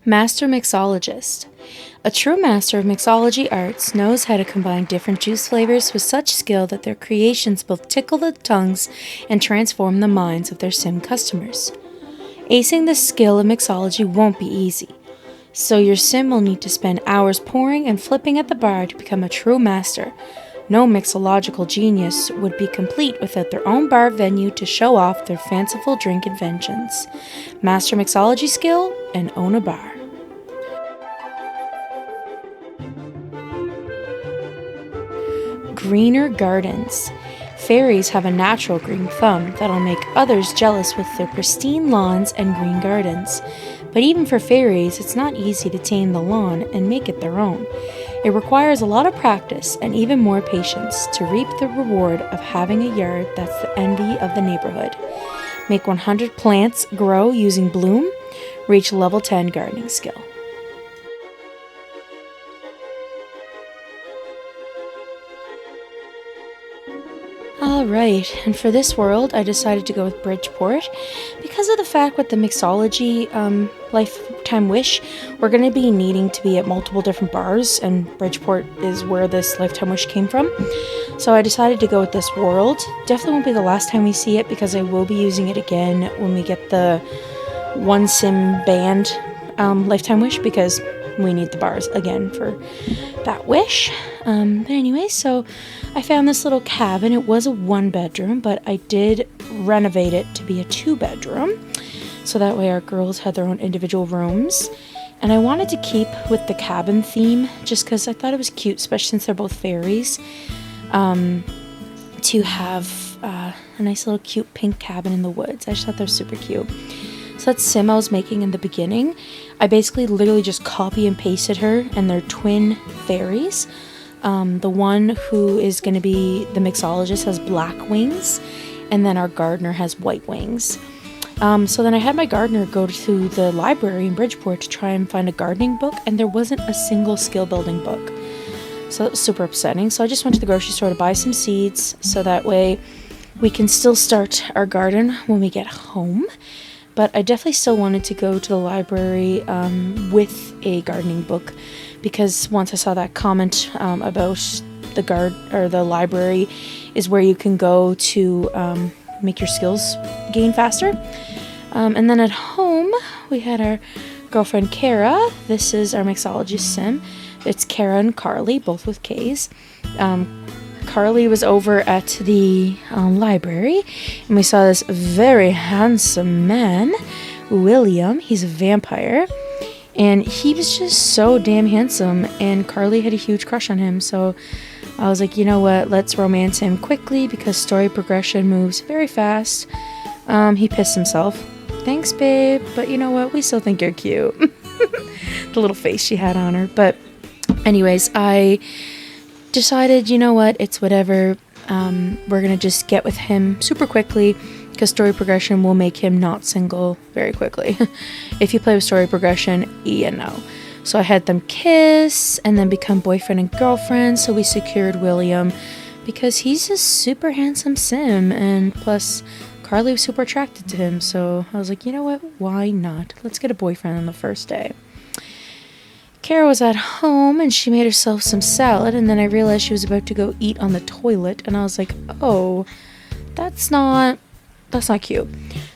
Master Mixologist. A true master of mixology arts knows how to combine different juice flavors with such skill that their creations both tickle the tongues and transform the minds of their sim customers. Acing the skill of mixology won't be easy, so your sim will need to spend hours pouring and flipping at the bar to become a true master. No mixological genius would be complete without their own bar venue to show off their fanciful drink inventions. Master mixology skill and own a bar. Greener gardens. Fairies have a natural green thumb that'll make others jealous with their pristine lawns and green gardens. But even for fairies, it's not easy to tame the lawn and make it their own. It requires a lot of practice and even more patience to reap the reward of having a yard that's the envy of the neighborhood. Make 100 plants grow using bloom. Reach level 10 gardening skill. Alright, and for this world, I decided to go with Bridgeport because of the fact with the mixology lifetime wish, we're going to be needing to be at multiple different bars, and Bridgeport is where this lifetime wish came from. So I decided to go with this world. Definitely won't be the last time we see it because I will be using it again when we get the one sim band lifetime wish because we need the bars again for that wish. But anyway, so I found this little cabin. It was a 1-bedroom, but I did renovate it to be a 2-bedroom. So that way our girls had their own individual rooms. And I wanted to keep with the cabin theme just because I thought it was cute, especially since they're both fairies, to have a nice little cute pink cabin in the woods. I just thought they were super cute. So that sim I was making in the beginning, I basically literally just copy and pasted her, and they're twin fairies. The one who is going to be the mixologist has black wings, and then our gardener has white wings. So then I had my gardener go to the library in Bridgeport to try and find a gardening book, and there wasn't a single skill building book. So that was super upsetting. So I just went to the grocery store to buy some seeds, so that way we can still start our garden when we get home. But I definitely still wanted to go to the library with a gardening book because once I saw that comment about the library is where you can go to make your skills gain faster. And then at home, we had our girlfriend Kara. This is our mixologist sim. It's Kara and Carly, both with K's. Carly was over at the library, and we saw this very handsome man, William. He's a vampire, and he was just so damn handsome, and Carly had a huge crush on him, so I was like, you know what, let's romance him quickly, because story progression moves very fast. He pissed himself. Thanks, babe, but you know what, we still think you're cute. The little face she had on her, but anyways, I decided, you know what, it's whatever. We're gonna just get with him super quickly because story progression will make him not single very quickly. If you play with story progression, you know. So I had them kiss and then become boyfriend and girlfriend. So we secured William because he's a super handsome sim, and plus Carly was super attracted to him. So I was like, you know what, why not? Let's get a boyfriend on the first day. Kara was at home and she made herself some salad, and then I realized she was about to go eat on the toilet, and I was like, oh, that's not cute.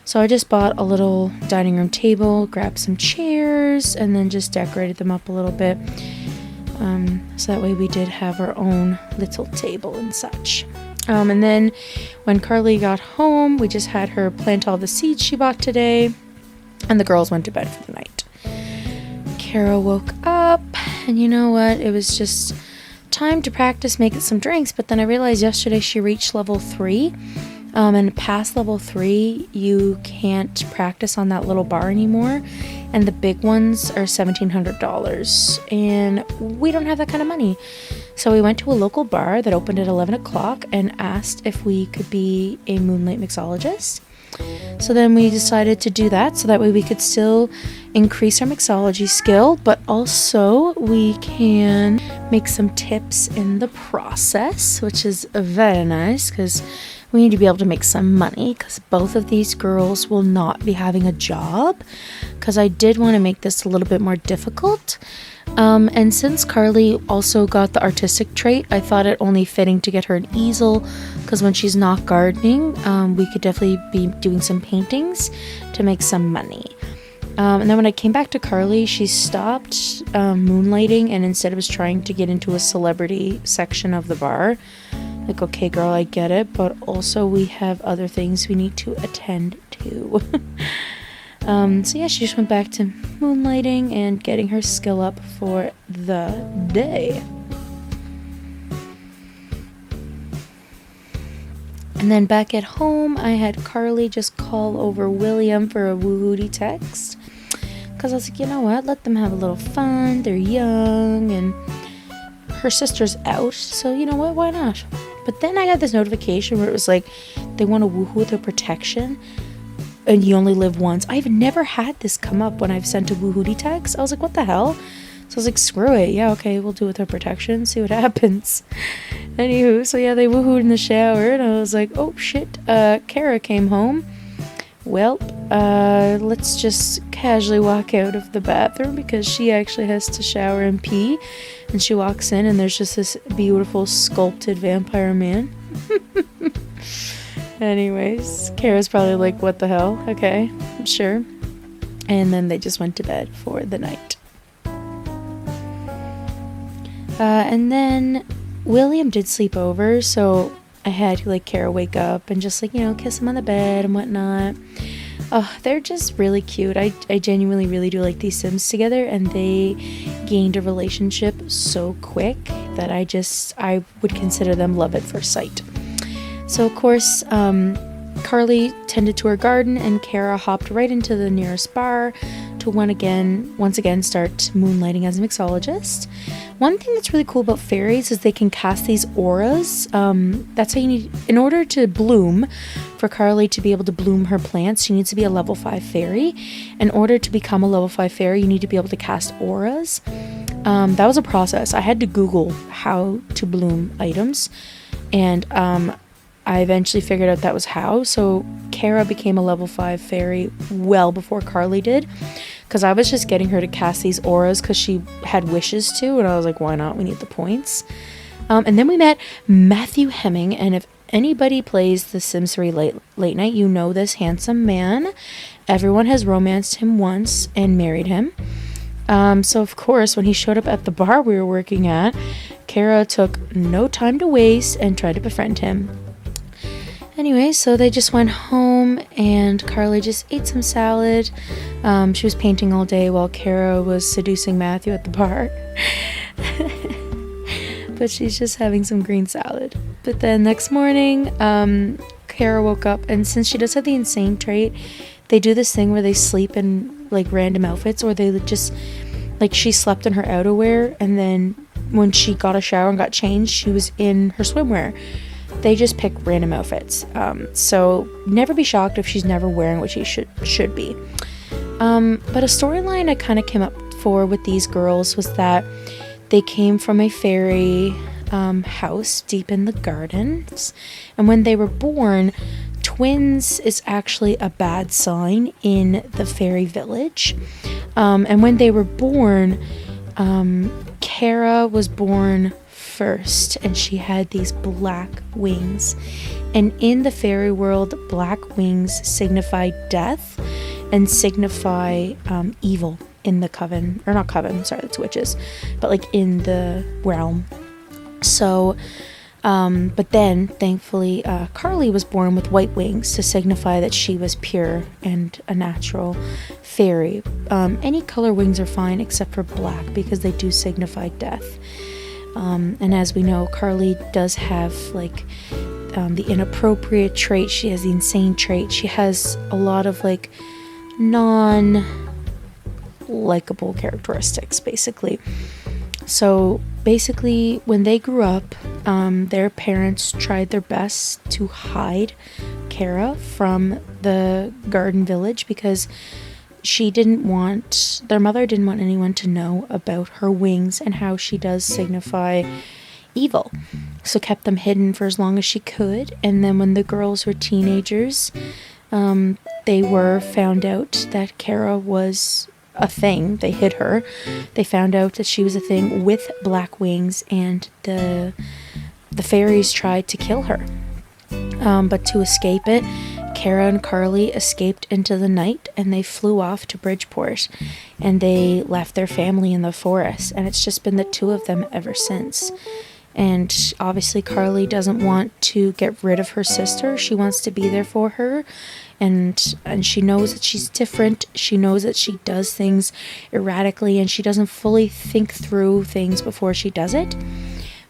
So I just bought a little dining room table, grabbed some chairs, and then just decorated them up a little bit. So that way we did have our own little table and such. And then when Carly got home, we just had her plant all the seeds she bought today, and the girls went to bed for the night. Kara woke up, and you know what, it was just time to practice making some drinks, but then I realized yesterday she reached level 3, and past level 3 you can't practice on that little bar anymore, and the big ones are $1,700, and we don't have that kind of money. So we went to a local bar that opened at 11 o'clock and asked if we could be a moonlight mixologist. So then we decided to do that, so that way we could still increase our mixology skill, but also we can make some tips in the process, which is very nice because we need to be able to make some money because both of these girls will not be having a job, because I did want to make this a little bit more difficult. And since Carly also got the artistic trait, I thought it only fitting to get her an easel, because when she's not gardening, we could definitely be doing some paintings to make some money. And then when I came back to Carly, she stopped moonlighting and instead was trying to get into a celebrity section of the bar. Like, okay, girl, I get it, but also we have other things we need to attend to. So yeah, she just went back to moonlighting and getting her skill up for the day. And then back at home, I had Carly just call over William for a woo-hooty text. Because I was like, you know what, let them have a little fun. They're young and her sister's out. So you know what, why not? But then I got this notification where it was like, they want to woohoo with their protection. And you only live once. I've never had this come up when I've sent a woohooty text. I was like, what the hell? So I was like, screw it. Yeah, okay, we'll do it with our protection. See what happens. Anywho, so yeah, they woohooed in the shower. And I was like, oh shit, Kara came home. Well, let's just casually walk out of the bathroom because she actually has to shower and pee. And she walks in and there's just this beautiful sculpted vampire man. Anyways, Kara's probably like, what the hell? Okay, sure. And then they just went to bed for the night. And then William did sleep over, so I had like Kara wake up and just like, you know, kiss him on the bed and whatnot. Oh, they're just really cute. I genuinely really do like these Sims together, and they gained a relationship so quick that I would consider them love at first sight. So of course, Carly tended to her garden and Kara hopped right into the nearest bar to once again start moonlighting as a mixologist. One thing that's really cool about fairies is they can cast these auras. That's how you need, in order to bloom, for Carly to be able to bloom her plants, she needs to be a level 5 fairy. In order to become a level 5 fairy, you need to be able to cast auras. That was a process. I had to Google how to bloom items, and I eventually figured out that was how. So Kara became a level 5 fairy well before Carly did, because I was just getting her to cast these auras because she had wishes to, and I was like, why not? We need the points. And then we met Matthew Hemming, and if anybody plays The Sims 3 late night, you know this handsome man. Everyone has romanced him once and married him. So of course, when he showed up at the bar we were working at, Kara took no time to waste and tried to befriend him. Anyway, so they just went home and Carly just ate some salad. She was painting all day while Kara was seducing Matthew at the bar. But she's just having some green salad. But then next morning, Kara woke up, and since she does have the insane trait, they do this thing where they sleep in like random outfits, or they just, like, she slept in her outerwear, and then when she got a shower and got changed, she was in her swimwear. They just pick random outfits. So never be shocked if she's never wearing what she should be. But a storyline I kind of came up for with these girls was that they came from a fairy house deep in the gardens. And when they were born, twins is actually a bad sign in the fairy village. And when they were born, Kara was born first, and she had these black wings, and in the fairy world, black wings signify death and signify evil in the coven, or not coven, sorry, that's witches, but like in the realm. So but then thankfully Carly was born with white wings to signify that she was pure and a natural fairy. Any color wings are fine except for black, because they do signify death. And as we know, Carly does have like the inappropriate trait. She has the insane trait. She has a lot of like non-likable characteristics, basically. So basically, when they grew up, their parents tried their best to hide Kara from the garden village because their mother didn't want anyone to know about her wings and how she does signify evil. So kept them hidden for as long as she could. And then when the girls were teenagers, they were found out that Kara was a thing. They hid her. They found out that she was a thing with black wings, and the fairies tried to kill her. But to escape it, Kara and Carly escaped into the night, and they flew off to Bridgeport, and they left their family in the forest, and it's just been the two of them ever since. And obviously Carly doesn't want to get rid of her sister. She wants to be there for her, and she knows that she's different. She knows that she does things erratically, and she doesn't fully think through things before she does it.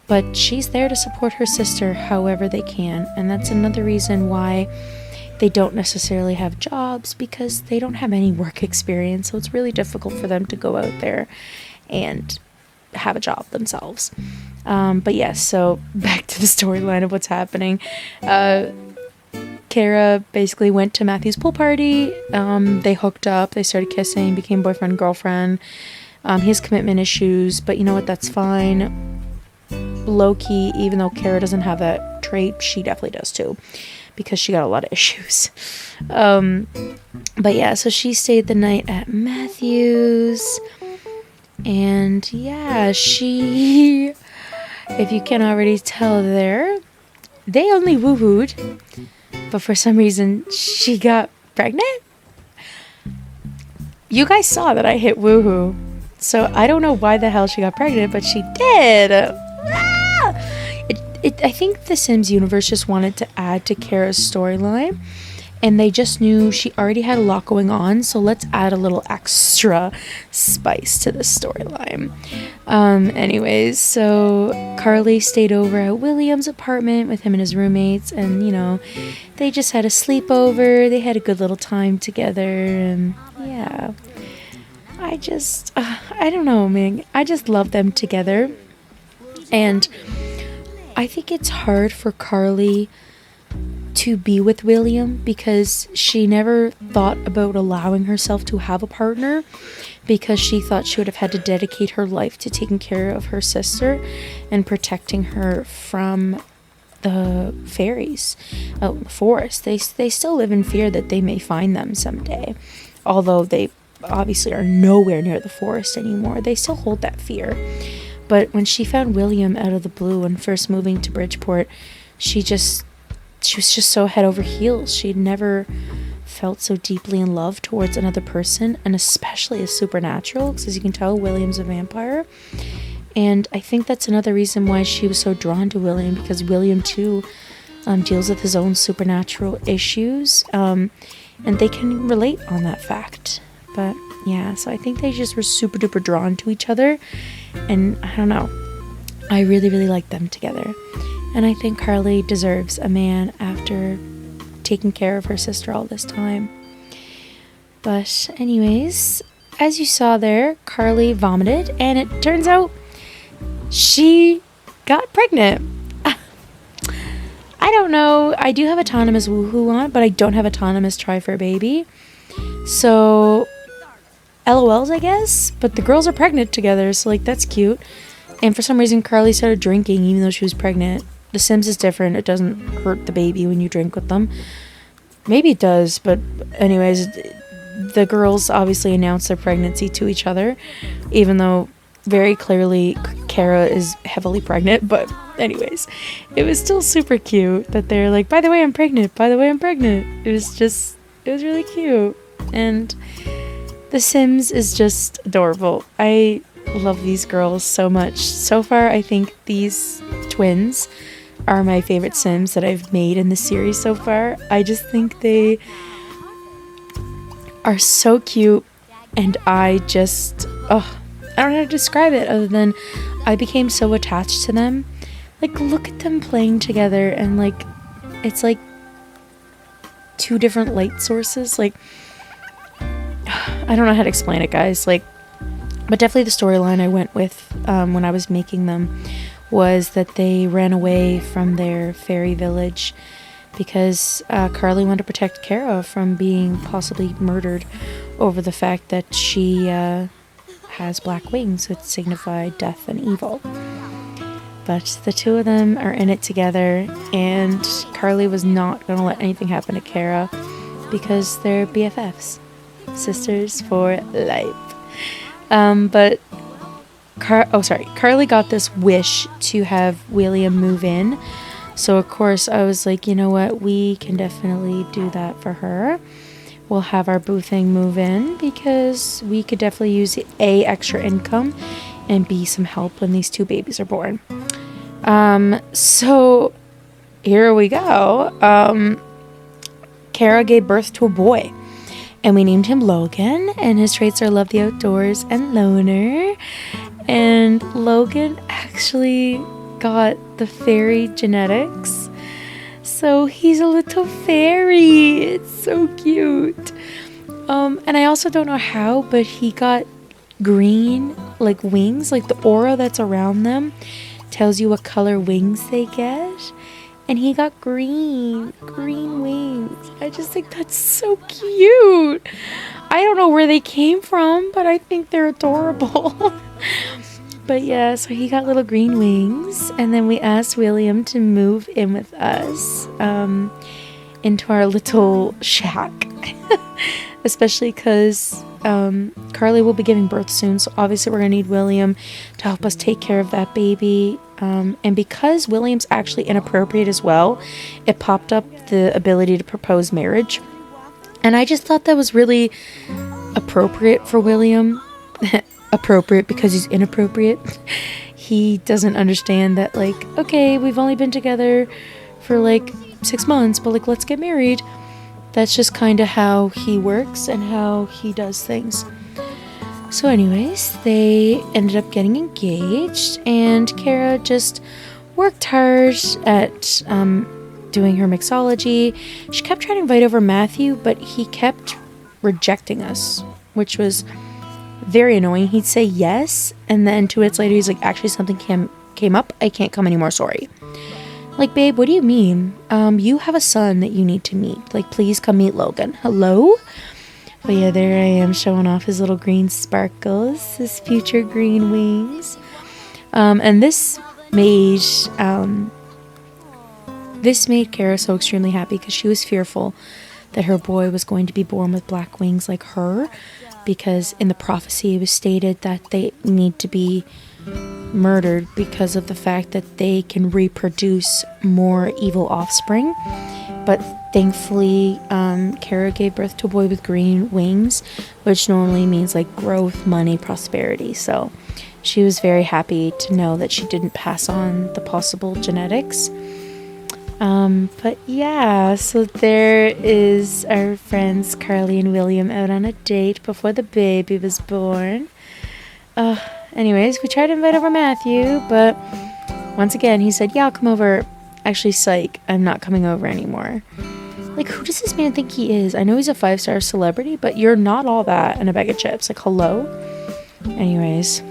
But she's there to support her sister however they can, and that's another reason why they don't necessarily have jobs, because they don't have any work experience, so it's really difficult for them to go out there and have a job themselves. But yes, so back to the storyline of what's happening. Kara basically went to Matthew's pool party. They hooked up, they started kissing, became boyfriend and girlfriend. He has commitment issues, but you know what, that's fine. Low-key, even though Kara doesn't have that trait, she definitely does too, because she got a lot of issues. But yeah, so she stayed the night at Matthew's, and yeah, she, if you can already tell there, they only woohooed, but for some reason she got pregnant. You guys saw that I hit woohoo, so I don't know why the hell she got pregnant, but she did. I think the Sims universe just wanted to add to Kara's storyline, and they just knew she already had a lot going on, so let's add a little extra spice to this storyline. Anyways, so Carly stayed over at William's apartment with him and his roommates, and you know, they just had a sleepover. They had a good little time together, and yeah, I don't know, man, I just love them together. And I think it's hard for Carly to be with William because she never thought about allowing herself to have a partner, because she thought she would have had to dedicate her life to taking care of her sister and protecting her from the fairies out in the forest. They still live in fear that they may find them someday, although they obviously are nowhere near the forest anymore. They still hold that fear. But when she found William out of the blue and first moving to Bridgeport, she was just so head over heels. She'd never felt so deeply in love towards another person, and especially a supernatural, because as you can tell, William's a vampire. And I think that's another reason why she was so drawn to William, because William too deals with his own supernatural issues, and they can relate on that fact. But yeah, so I think they just were super duper drawn to each other, and I don't know, I really, really like them together. And I think Carly deserves a man after taking care of her sister all this time. But anyways, as you saw there, Carly vomited, and it turns out she got pregnant. I don't know, I do have autonomous woohoo on, but I don't have autonomous try for a baby. So LOLs, I guess, but the girls are pregnant together, so like that's cute. And for some reason Carly started drinking even though she was pregnant. The Sims is different. It doesn't hurt the baby when you drink with them. Maybe it does, but anyways, the girls obviously announced their pregnancy to each other, even though very clearly Kara is heavily pregnant. But anyways, it was still super cute that they're like, by the way, I'm pregnant. By the way, I'm pregnant. It was really cute. And The Sims is just adorable. I love these girls so much. So far, I think these twins are my favorite Sims that I've made in the series so far. I just think they are so cute, and I don't know how to describe it other than I became so attached to them. Like, look at them playing together, and like, it's like two different light sources. Like, I don't know how to explain it, guys. Like, but definitely the storyline I went with when I was making them was that they ran away from their fairy village because Carly wanted to protect Kara from being possibly murdered over the fact that she has black wings, which signify death and evil. But the two of them are in it together, and Carly was not going to let anything happen to Kara because they're BFFs. Sisters for life. But Carly got this wish to have William move in. So of course I was like, you know what, we can definitely do that for her. We'll have our boo thing move in because we could definitely use A, extra income, and B, some help when these two babies are born. So here we go. Kara gave birth to a boy, and we named him Logan, and his traits are love the outdoors and loner. And Logan actually got the fairy genetics, so he's a little fairy. It's so cute. And I also don't know how, but he got green like wings, like the aura that's around them tells you what color wings they get, and he got green wings. I just think that's so cute. I don't know where they came from, but I think they're adorable. But yeah, so he got little green wings, and then we asked William to move in with us into our little shack. Especially because Carly will be giving birth soon, so obviously we're going to need William to help us take care of that baby. And because William's actually inappropriate as well, it popped up the ability to propose marriage. And I just thought that was really appropriate for William. Appropriate because he's inappropriate. He doesn't understand that, like, okay, we've only been together for like 6 months, but like, let's get married. That's just kind of how he works and how he does things. So anyways, they ended up getting engaged, and Kara just worked hard at doing her mixology. She kept trying to invite over Matthew, but he kept rejecting us, which was very annoying. He'd say yes, and then 2 minutes later he's like, actually something came up, I can't come anymore, sorry. Like, babe, what do you mean? You have a son that you need to meet. Like, please come meet Logan. Hello? But yeah, there I am showing off his little green sparkles, his future green wings. And this made Kara so extremely happy because she was fearful that her boy was going to be born with black wings like her, because in the prophecy it was stated that they need to be murdered because of the fact that they can reproduce more evil offspring. But thankfully, Kara gave birth to a boy with green wings, which normally means like growth, money, prosperity. So she was very happy to know that she didn't pass on the possible genetics. But yeah, so there is our friends Carly and William out on a date before the baby was born. Anyways, we tried to invite over Matthew, but once again, he said, yeah, I'll come over. Actually, psych, I'm not coming over anymore. Like, who does this man think he is? I know he's a 5-star celebrity, but you're not all that in a bag of chips. Like, hello? Anyways,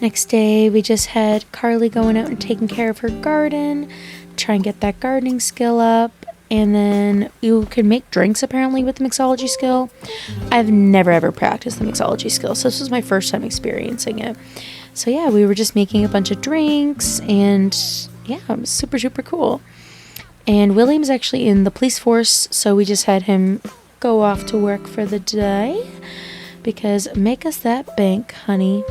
next day, we just had Carly going out and taking care of her garden, try and get that gardening skill up. And then you can make drinks apparently with the mixology skill. I've never ever practiced the mixology skill, so this was my first time experiencing it. So yeah, we were just making a bunch of drinks, and yeah, it was super, super cool. And William's actually in the police force, so we just had him go off to work for the day because make us that bank, honey.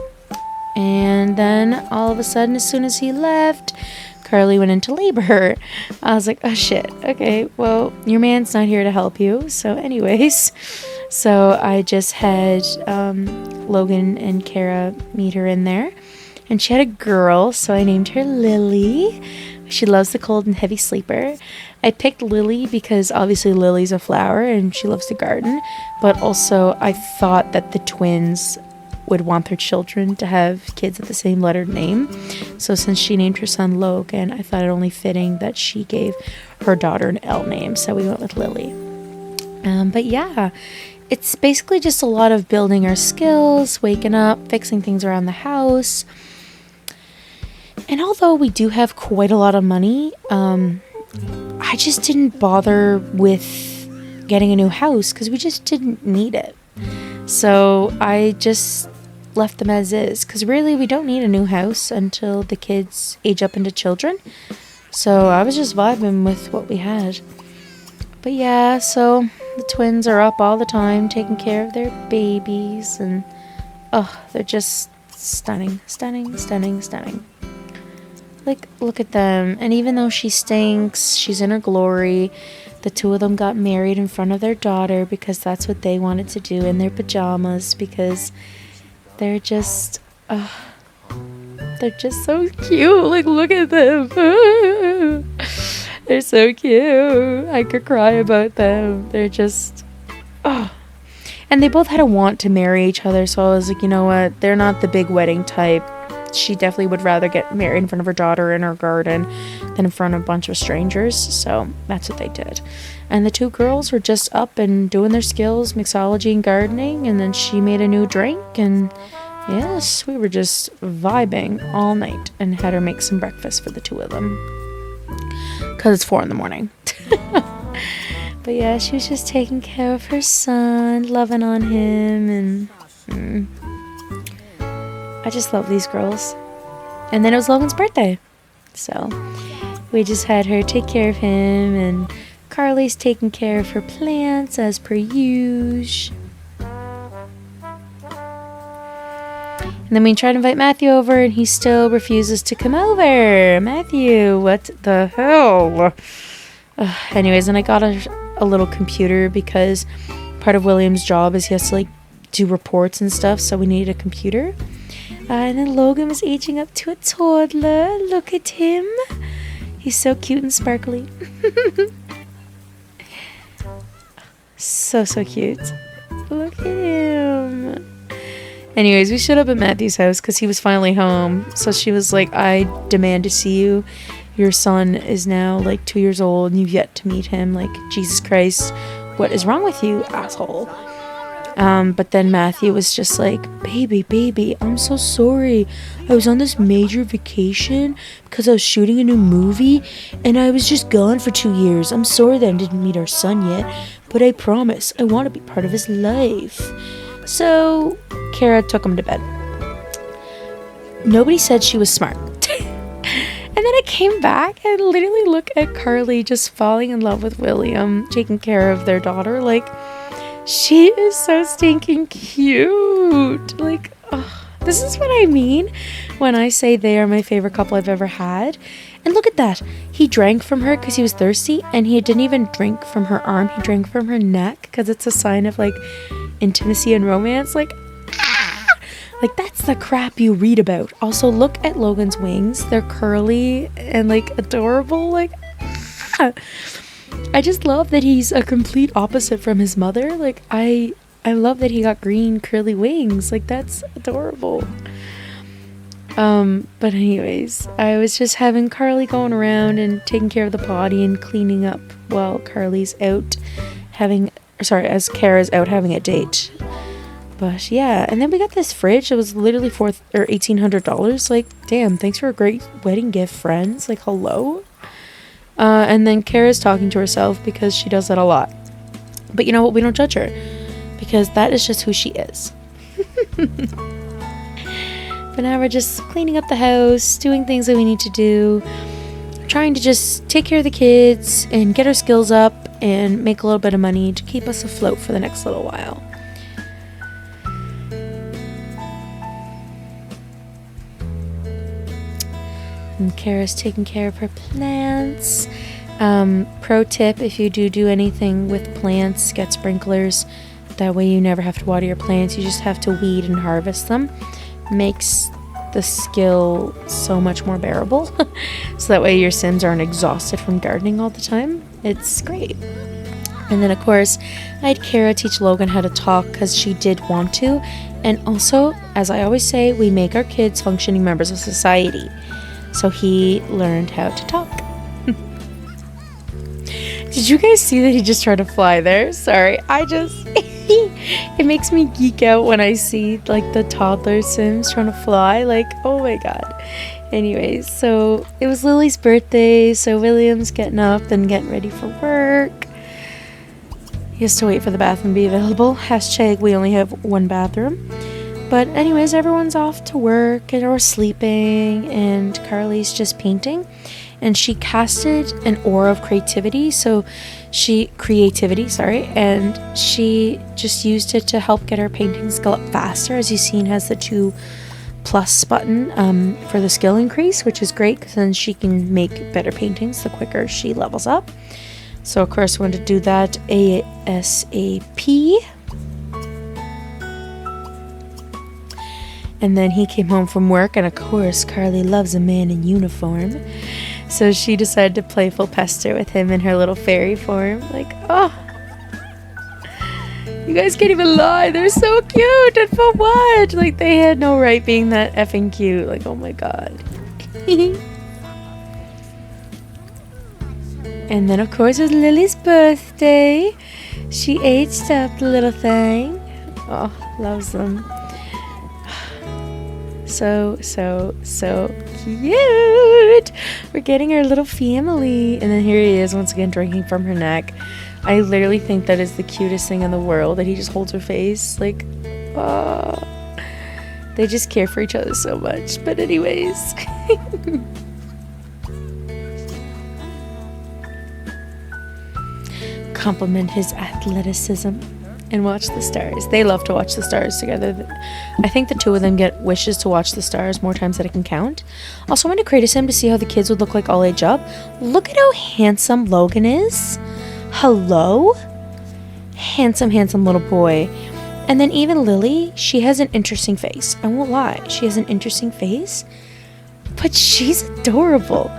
And then all of a sudden, as soon as he left, Carly went into labor. I was like, oh shit, okay, well, your man's not here to help you. So anyways, so I just had Logan and Kara meet her in there. And she had a girl, so I named her Lily. She loves the cold and heavy sleeper. I picked Lily because obviously Lily's a flower and she loves to garden. But also I thought that the twins would want their children to have kids with the same lettered name. So since she named her son Logan, I thought it only fitting that she gave her daughter an L name. So we went with Lily. But yeah, it's basically just a lot of building our skills, waking up, fixing things around the house. And although we do have quite a lot of money, I just didn't bother with getting a new house because we just didn't need it. So I just left them as is, because really we don't need a new house until the kids age up into children. So I was just vibing with what we had. But yeah, so the twins are up all the time taking care of their babies, and oh, they're just stunning. Like, look at them. And even though she stinks, she's in her glory. The two of them got married in front of their daughter because that's what they wanted to do, in their pajamas, because they're just so cute. Like, look at them. They're so cute. I could cry about them. They're just, oh. And they both had a want to marry each other, so I was like, you know what? They're not the big wedding type. She definitely would rather get married in front of her daughter in her garden than in front of a bunch of strangers. So that's what they did. And the two girls were just up and doing their skills, mixology and gardening. And then she made a new drink. And yes, we were just vibing all night and had her make some breakfast for the two of them. Because it's 4 a.m. But yeah, she was just taking care of her son, loving on him. And I just love these girls. And then it was Logan's birthday. So we just had her take care of him. And Carly's taking care of her plants as per usual. And then we try to invite Matthew over, and he still refuses to come over. Matthew, what the hell? Anyways, and I got a little computer because part of William's job is he has to like do reports and stuff, so we needed a computer. And then Logan was aging up to a toddler. Look at him. He's so cute and sparkly. So cute. Look at him. Anyways, we showed up at Matthew's house because he was finally home. So she was like, I demand to see you. Your son is now like 2 years old and you've yet to meet him. Like, Jesus Christ, what is wrong with you, asshole? But then Matthew was just like, baby, I'm so sorry. I was on this major vacation because I was shooting a new movie and I was just gone for 2 years. I'm sorry that I didn't meet our son yet, but I promise I want to be part of his life. So Kara took him to bed. Nobody said she was smart. And then I came back and literally look at Carly just falling in love with William, taking care of their daughter. Like, she is so stinking cute. Like, oh, this is what I mean when I say they are my favorite couple I've ever had. And look at that. He drank from her because he was thirsty, and he didn't even drink from her arm. He drank from her neck because it's a sign of like intimacy and romance. Like, like, that's the crap you read about. Also, look at Logan's wings. They're curly and like adorable. Like, I just love that he's a complete opposite from his mother. Like, I love that he got green curly wings. Like, that's adorable. But anyways, I was just having Carly going around and taking care of the potty and cleaning up while Carly's out as Kara's out having a date. But yeah, and then we got this fridge. It was literally $1,800. Like, damn, thanks for a great wedding gift, friends. Like, hello. And then Kara's talking to herself because she does that a lot. But you know what? We don't judge her because that is just who she is. But now we're just cleaning up the house, doing things that we need to do, trying to just take care of the kids and get our skills up and make a little bit of money to keep us afloat for the next little while. And Kara's taking care of her plants. Pro tip, if you do anything with plants, get sprinklers. That way you never have to water your plants. You just have to weed and harvest them. Makes the skill so much more bearable. So that way your Sims aren't exhausted from gardening all the time. It's great. And then, of course, I had Kara teach Logan how to talk because she did want to. And also, as I always say, we make our kids functioning members of society. So he learned how to talk. Did you guys see that he just tried to fly there? Sorry, it makes me geek out when I see like the toddler Sims trying to fly. Like, oh my god. Anyways, so it was Lily's birthday, so William's getting up and getting ready for work. He has to wait for the bathroom to be available. # we only have one bathroom. But anyways, everyone's off to work and or sleeping, and Carly's just painting. And she casted an aura of creativity, and she just used it to help get her painting skill up faster. As you've seen, has the 2+ button for the skill increase, which is great because then she can make better paintings the quicker she levels up. So of course we want to do that ASAP. And then he came home from work, and of course Carly loves a man in uniform. So she decided to playful pester with him in her little fairy form. Like, oh, you guys can't even lie. They're so cute. And for what? Like, they had no right being that effing cute. Like, oh my god. And then, of course, it was Lily's birthday. She aged up, the little thing. Oh, loves them. So cute. We're getting our little family. And then here he is once again drinking from her neck. I literally think that is the cutest thing in the world, that he just holds her face. Like, oh, they just care for each other so much. But anyways. Compliment his athleticism and watch the stars. They love to watch the stars together. I think the 2 of them get wishes to watch the stars more times than I can count. Also, I went to create a sim to see how the kids would look like all age up. Look at how handsome Logan is. Hello? Handsome little boy. And then even Lily, she has an interesting face. I won't lie. She has an interesting face. But she's adorable.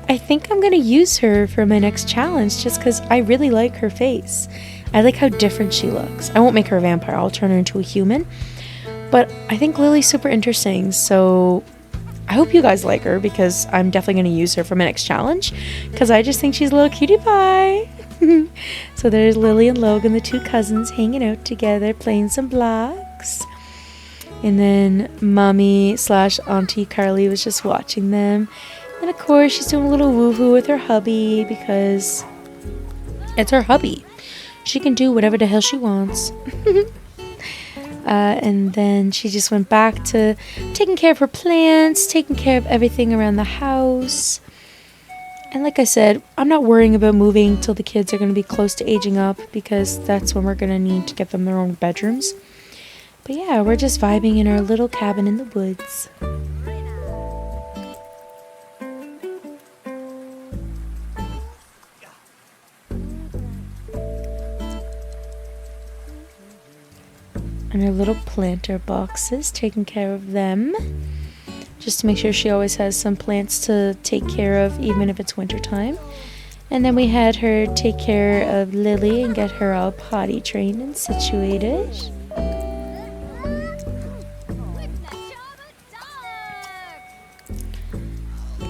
I think I'm going to use her for my next challenge just because I really like her face. I like how different she looks. I won't make her a vampire. I'll turn her into a human. But I think Lily's super interesting. So I hope you guys like her, because I'm definitely going to use her for my next challenge, because I just think she's a little cutie pie. So there's Lily and Logan, the 2 cousins, hanging out together, playing some blocks. And then Mommy/Auntie Carly was just watching them. And of course, she's doing a little woohoo with her hubby, because it's her hubby. She can do whatever the hell she wants. And then she just went back to taking care of her plants, taking care of everything around the house. And like I said, I'm not worrying about moving till the kids are going to be close to aging up, because that's when we're going to need to get them their own bedrooms. But yeah, we're just vibing in our little cabin in the woods. And her little planter boxes, taking care of them, just to make sure she always has some plants to take care of, even if it's winter time. And then we had her take care of Lily and get her all potty trained and situated.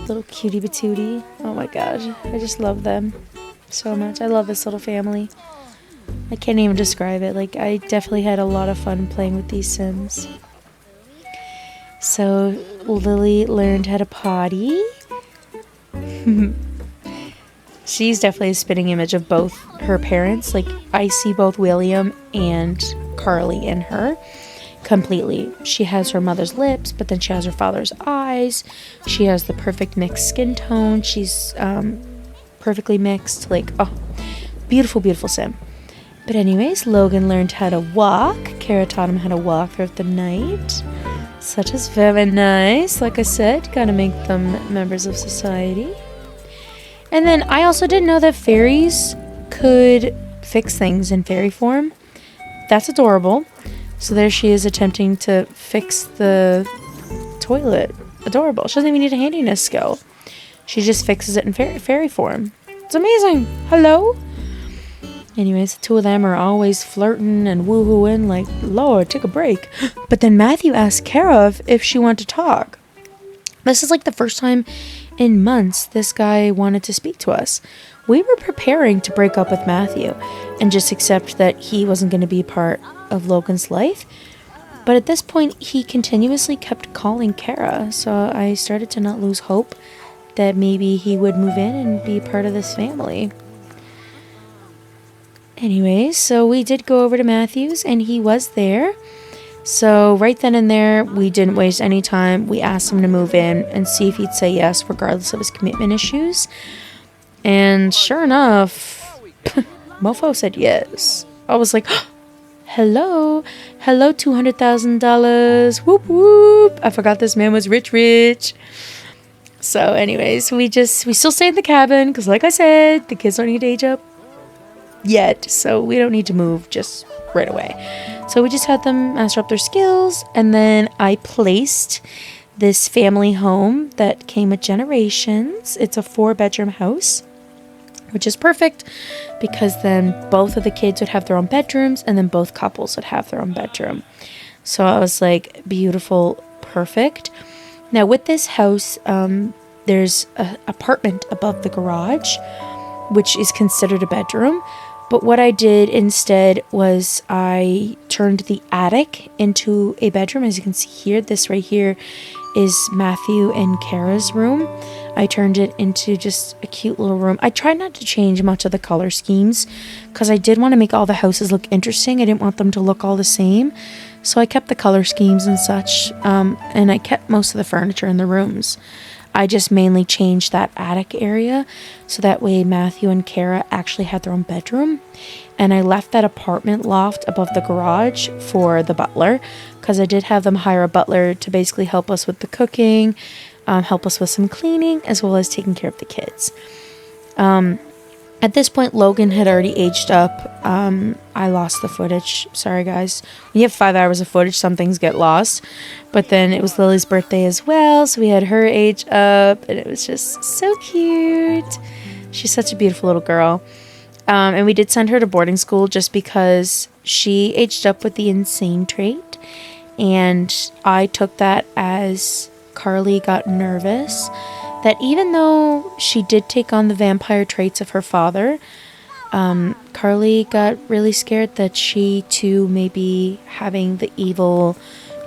Little cutie patootie. Oh my god, I just love them so much. I love this little family. I can't even describe it. Like, I definitely had a lot of fun playing with these Sims. So Lily learned how to potty. She's definitely a spitting image of both her parents. Like, I see both William and Carly in her completely. She has her mother's lips, but then she has her father's eyes. She has the perfect mixed skin tone. She's perfectly mixed. Like, oh, beautiful, beautiful Sim. But anyways, Logan learned how to walk. Kara taught him how to walk throughout the night. Such is very nice. Like I said, gotta make them members of society. And then I also didn't know that fairies could fix things in fairy form. That's adorable. So there she is attempting to fix the toilet. Adorable. She doesn't even need a handiness skill. She just fixes it in fairy form. It's amazing. Hello? Anyways, the 2 of them are always flirting and woohooing like, Lord, take a break. But then Matthew asked Kara if she wanted to talk. This is like the first time in months this guy wanted to speak to us. We were preparing to break up with Matthew and just accept that he wasn't going to be part of Logan's life. But at this point, he continuously kept calling Kara. So I started to not lose hope that maybe he would move in and be part of this family. Anyways, so we did go over to Matthew's, and he was there. So right then and there, we didn't waste any time. We asked him to move in and see if he'd say yes, regardless of his commitment issues. And sure enough, Mofo said yes. I was like, hello, $200,000. Whoop whoop. I forgot this man was rich. So anyways, we still stay in the cabin because, like I said, the kids don't need to age up yet, so we don't need to move just right away. So we just had them master up their skills, and then I placed this family home that came with generations. It's a 4-bedroom house, which is perfect because then both of the kids would have their own bedrooms, and then both couples would have their own bedroom. So I was like, beautiful, perfect. Now with this house, there's an apartment above the garage, which is considered a bedroom. But what I did instead was I turned the attic into a bedroom. As you can see here, this right here is Matthew and Kara's room. I turned it into just a cute little room. I tried not to change much of the color schemes because I did want to make all the houses look interesting. I didn't want them to look all the same. So I kept the color schemes and such, and I kept most of the furniture in the rooms. I just mainly changed that attic area so that way Matthew and Kara actually had their own bedroom. And I left that apartment loft above the garage for the butler because I did have them hire a butler to basically help us with the cooking, help us with some cleaning, as well as taking care of the kids. At this point, Logan had already aged up. I lost the footage. Sorry, guys. When you have 5 hours of footage, some things get lost. But then it was Lily's birthday as well, so we had her age up, and it was just so cute. She's such a beautiful little girl. And we did send her to boarding school just because she aged up with the insane trait. And I took that as Carly got nervous that even though she did take on the vampire traits of her father, Carly got really scared that she too may be having the evil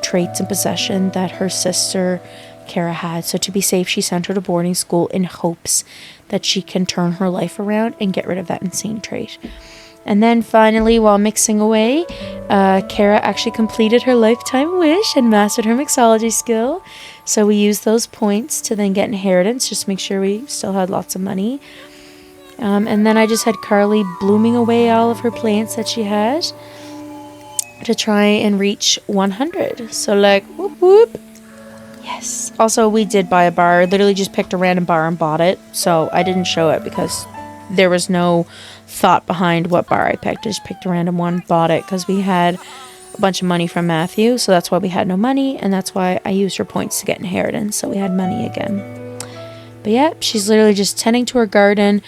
traits and possession that her sister Kara had. So to be safe, she sent her to boarding school in hopes that she can turn her life around and get rid of that insane trait. And then finally, while mixing away, Kara actually completed her lifetime wish and mastered her mixology skill. So we used those points to then get inheritance, just to make sure we still had lots of money. And then I just had Carly blooming away all of her plants that she had to try and reach 100. So like, whoop whoop. Yes. Also, we did buy a bar. I literally just picked a random bar and bought it. So I didn't show it because there was no thought behind what bar I picked. I just picked a random one, bought it because we had a bunch of money from Matthew. So that's why we had no money. And that's why I used her points to get inheritance. So we had money again. But yeah, she's literally just tending to her garden,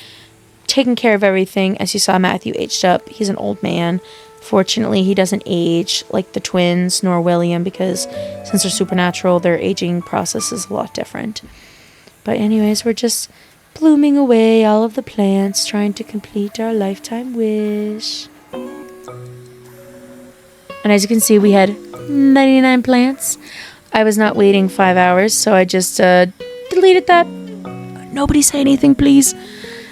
taking care of everything. As you saw, Matthew aged up. He's an old man. Fortunately, he doesn't age like the twins nor William because since they're supernatural, their aging process is a lot different. But anyways, we're just blooming away all of the plants, trying to complete our lifetime wish. And as you can see, we had 99 plants. I was not waiting 5 hours, so I just deleted that. Nobody say anything, please.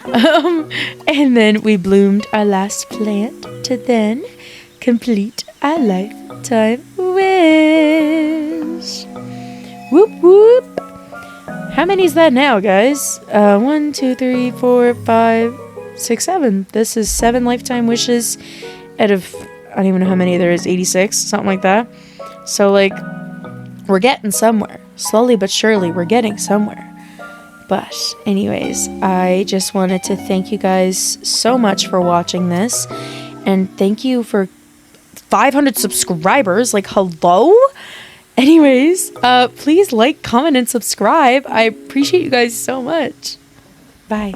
And then we bloomed our last plant to then complete our lifetime wish. Whoop whoop. How many is that now, guys? 1, 2, 3, 4, 5, 6, 7. This is 7 lifetime wishes out of, I don't even know how many there is, 86, something like that. So, like, we're getting somewhere. Slowly but surely, we're getting somewhere. But anyways, I just wanted to thank you guys so much for watching this. And thank you for 500 subscribers. Like, hello? Anyways, please like, comment, and subscribe. I appreciate you guys so much. Bye.